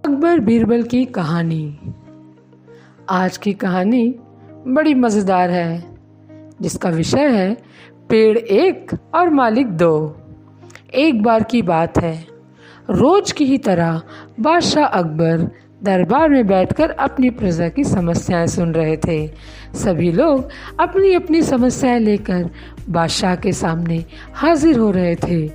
अकबर बीरबल की कहानी। आज की कहानी बड़ी मज़ेदार है, जिसका विषय है पेड़ एक और मालिक दो। एक बार की बात है, रोज की ही तरह बादशाह अकबर दरबार में बैठकर अपनी प्रजा की समस्याएं सुन रहे थे। सभी लोग अपनी अपनी समस्याएं लेकर बादशाह के सामने हाजिर हो रहे थे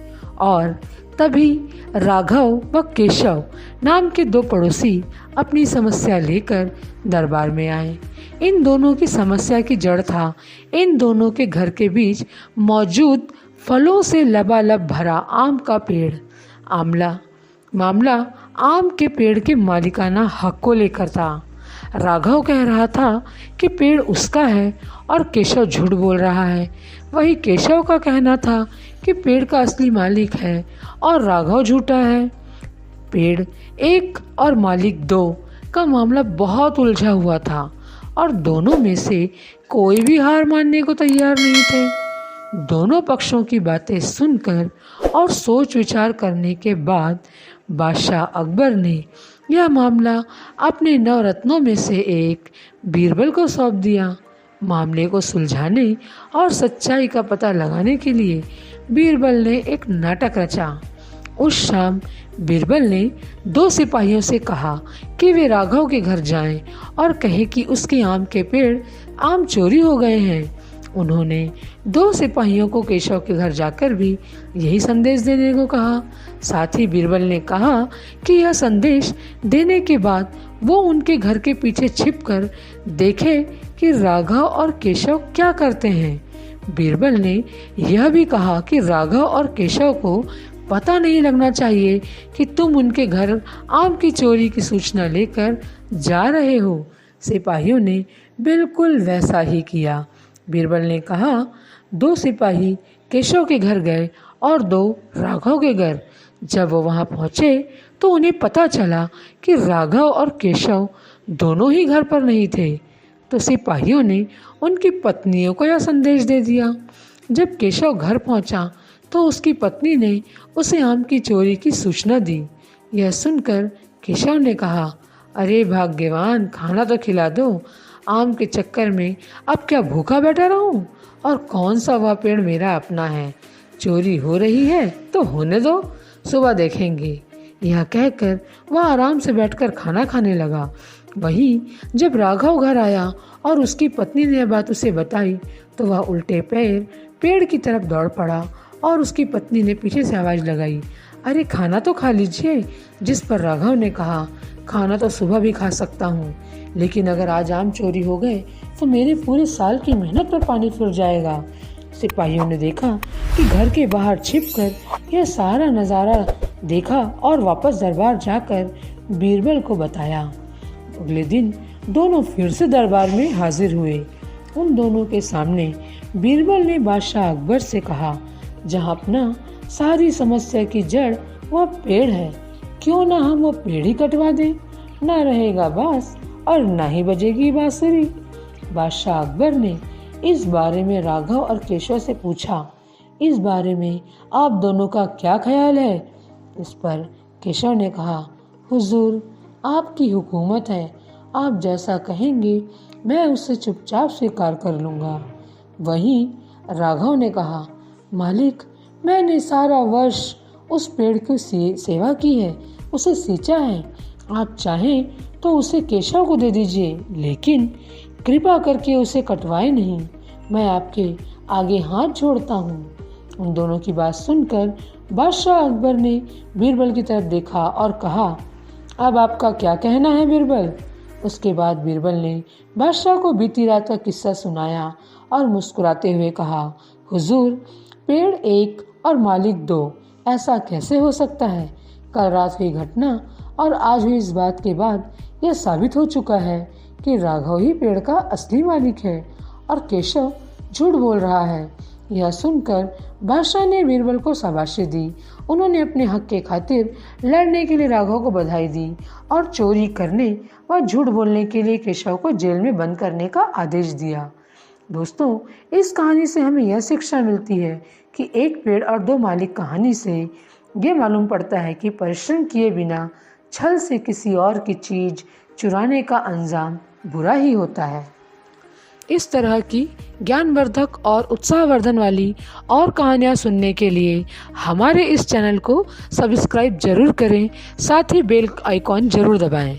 और तभी राघव व केशव नाम के दो पड़ोसी अपनी समस्या लेकर दरबार में आए। इन दोनों की समस्या की जड़ था इन दोनों के घर के बीच मौजूद फलों से लबालब भरा आम का पेड़। मामला आम के पेड़ के मालिकाना हक को लेकर था। राघव कह रहा था कि पेड़ उसका है और केशव झूठ बोल रहा है। वही केशव का कहना था कि पेड़ का असली मालिक है और राघव झूठा है। पेड़ एक और मालिक दो का मामला बहुत उलझा हुआ था और दोनों में से कोई भी हार मानने को तैयार नहीं थे। दोनों पक्षों की बातें सुनकर और सोच विचार करने के बाद बादशाह अकबर ने यह मामला अपने नवरत्नों में से एक बीरबल को सौंप दिया। मामले को सुलझाने और सच्चाई का पता लगाने के लिए बीरबल ने एक नाटक रचा। उस शाम बीरबल ने दो सिपाहियों से कहा कि वे राघव के घर जाएं और कहें कि उसके आम के पेड़ आम चोरी हो गए हैं। उन्होंने दो सिपाहियों को केशव के घर जाकर भी यही संदेश देने को कहा। साथ ही बीरबल ने कहा कि यह संदेश देने के बाद वो उनके घर के पीछे छिपकर देखे कि राघव और केशव क्या करते हैं। बीरबल ने यह भी कहा कि राघव और केशव को पता नहीं लगना चाहिए कि तुम उनके घर आम की चोरी की सूचना लेकर जा रहे हो। सिपाहियों ने बिल्कुल वैसा ही किया। बीरबल ने कहा, दो सिपाही केशव के घर गए और दो राघव के घर। जब वो वहाँ पहुँचे तो उन्हें पता चला कि राघव और केशव दोनों ही घर पर नहीं थे। तो सिपाहियों ने उनकी पत्नियों को यह संदेश दे दिया। जब केशव घर पहुँचा तो उसकी पत्नी ने उसे आम की चोरी की सूचना दी। यह सुनकर केशव ने कहा, अरे भाग्यवान, खाना तो खिला दो। आम के चक्कर में अब क्या भूखा बैठा रहूं? और कौन सा वह पेड़ मेरा अपना है? चोरी हो रही है तो होने दो, सुबह देखेंगे। यह कहकर वह आराम से बैठकर खाना खाने लगा। वहीं जब राघव घर आया और उसकी पत्नी ने यह बात उसे बताई तो वह उल्टे पैर पेड़ की तरफ दौड़ पड़ा और उसकी पत्नी ने पीछे से आवाज़ लगाई, अरे खाना तो खा लीजिए। जिस पर राघव ने कहा, खाना तो सुबह भी खा सकता हूँ, लेकिन अगर आज आम चोरी हो गए तो मेरे पूरे साल की मेहनत पर पानी फिर जाएगा। सिपाहियों ने देखा कि घर के बाहर छिपकर यह सारा नज़ारा देखा और वापस दरबार जाकर बीरबल को बताया। अगले दिन दोनों फिर से दरबार में हाजिर हुए। उन दोनों के सामने बीरबल ने बादशाह अकबर से कहा, जहाँ अपना सारी समस्या की जड़ वह पेड़ है, क्यों ना हम वो पेड़ ही कटवा दें। ना रहेगा बांस और ना ही बजेगी बांसुरी। बादशाह अकबर ने इस बारे में राघव और केशव से पूछा, इस बारे में आप दोनों का क्या ख्याल है? इस पर केशव ने कहा, हुजूर, आपकी हुकूमत है, आप जैसा कहेंगे मैं उसे चुपचाप स्वीकार कर लूँगा। वहीं राघव ने कहा, मालिक, मैंने सारा वर्ष उस पेड़ की सेवा की है, उसे सींचा है। आप चाहें तो उसे केशव को दे दीजिए, लेकिन कृपा करके उसे कटवाए नहीं। मैं आपके आगे हाथ जोड़ता हूँ। उन दोनों की बात सुनकर बादशाह अकबर ने बीरबल की तरफ देखा और कहा, अब आपका क्या कहना है बीरबल? उसके बाद बीरबल ने बादशाह को बीती रात का किस्सा सुनाया और मुस्कुराते हुए कहा, हुजूर, पेड़ एक और मालिक दो, ऐसा कैसे हो सकता है? कल रात हुई घटना और आज हुई इस बात के बाद यह साबित हो चुका है कि राघव ही पेड़ का असली मालिक है और केशव झूठ बोल रहा है। यह सुनकर बादशाह ने बीरबल को शाबाशी दी। उन्होंने अपने हक के खातिर लड़ने के लिए राघव को बधाई दी और चोरी करने व झूठ बोलने के लिए केशव को जेल में बंद करने का आदेश दिया। दोस्तों, इस कहानी से हमें यह शिक्षा मिलती है कि एक पेड़ और दो मालिक कहानी से ये मालूम पड़ता है कि परिश्रम किए बिना छल से किसी और की चीज़ चुराने का अंजाम बुरा ही होता है। इस तरह की ज्ञानवर्धक और उत्साहवर्धन वाली और कहानियाँ सुनने के लिए हमारे इस चैनल को सब्सक्राइब ज़रूर करें, साथ ही बेल आइकॉन ज़रूर दबाएं।